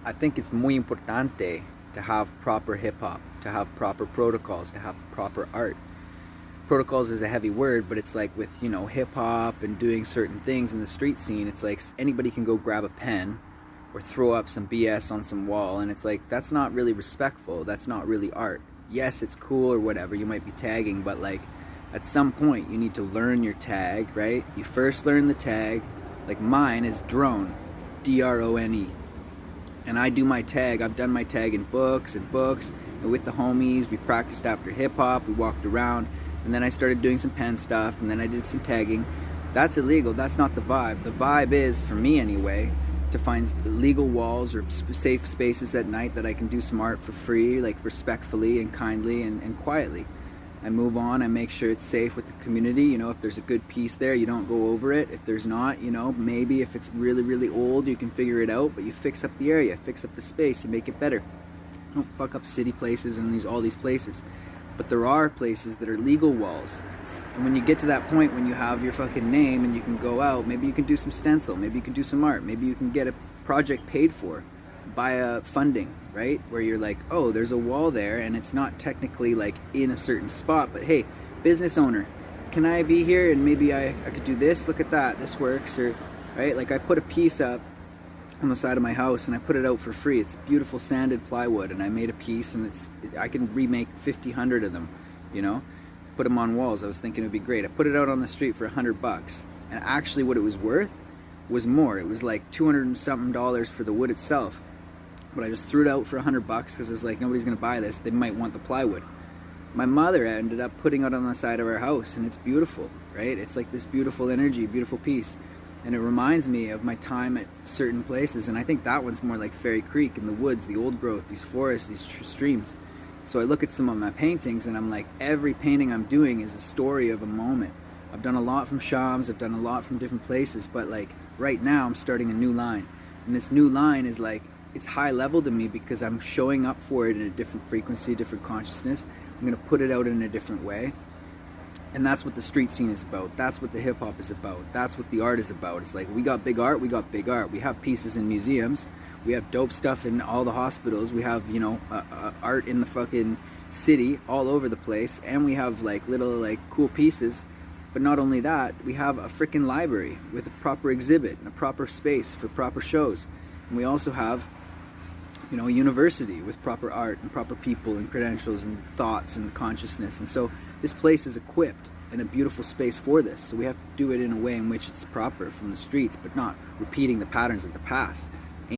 I think it's muy importante to have proper hip hop, to have proper protocols, to have proper art. Protocols is a heavy word, but it's like with, you know, hip hop and doing certain things in the street scene, it's like anybody can go grab a pen or throw up some BS on some wall, and it's like, that's not really respectful, that's not really art. Yes, it's cool or whatever, you might be tagging, but like at some point you need to learn your tag, right? You first learn the tag. Like mine is drone, D-R-O-N-E. And I do my tag, I've done my tag in books and with the homies. We practiced after hip hop, we walked around, and then I started doing some pen stuff, and then I did some tagging. That's illegal, that's not the vibe. The vibe is, for me anyway, to find legal walls or safe spaces at night that I can do some art for free, like respectfully and kindly and quietly. I move on, I make sure it's safe with the community. You know, if there's a good piece there, you don't go over it. If there's not, you know, maybe if it's really, really old, you can figure it out, but you fix up the area, fix up the space, you make it better. Don't fuck up city places and all these places. But there are places that are legal walls. And when you get to that point, when you have your fucking name and you can go out, maybe you can do some stencil, maybe you can do some art, maybe you can get a project paid for by a funding, right? Where you're like, oh, there's a wall there and it's not technically like in a certain spot, but hey, business owner, can I be here and maybe I could do this? Look at that, this works. Or right, like I put a piece up on the side of my house and I put it out for free. It's beautiful sanded plywood, and I made a piece, and I can remake 50, 100 of them, you know, put them on walls. I was thinking it would be great. I put it out on the street for $100, and actually what it was worth was more. It was like 200 and something dollars for the wood itself, but I just threw it out for $100 because it's like, nobody's gonna buy this, they might want the plywood. My mother ended up putting it on the side of our house, and it's beautiful, right? It's like this beautiful energy, beautiful piece. And it reminds me of my time at certain places, and I think that one's more like Fairy Creek in the woods, the old growth, these forests, these streams. So I look at some of my paintings and I'm like, every painting I'm doing is a story of a moment. I've done a lot from Shams, I've done a lot from different places, but like right now I'm starting a new line. And this new line is like, it's high level to me because I'm showing up for it in a different frequency, different consciousness. I'm gonna put it out in a different way. And that's what the street scene is about. That's what the hip hop is about. That's what the art is about. It's like, we got big art, we got big art. We have pieces in museums. We have dope stuff in all the hospitals. We have, you know, art in the fucking city all over the place. And we have like little like cool pieces. But not only that, we have a freaking library with a proper exhibit and a proper space for proper shows. And we also have, you know, a university with proper art and proper people and credentials and thoughts and consciousness. And so this place is equipped in a beautiful space for this. So we have to do it in a way in which it's proper from the streets, but not repeating the patterns of the past.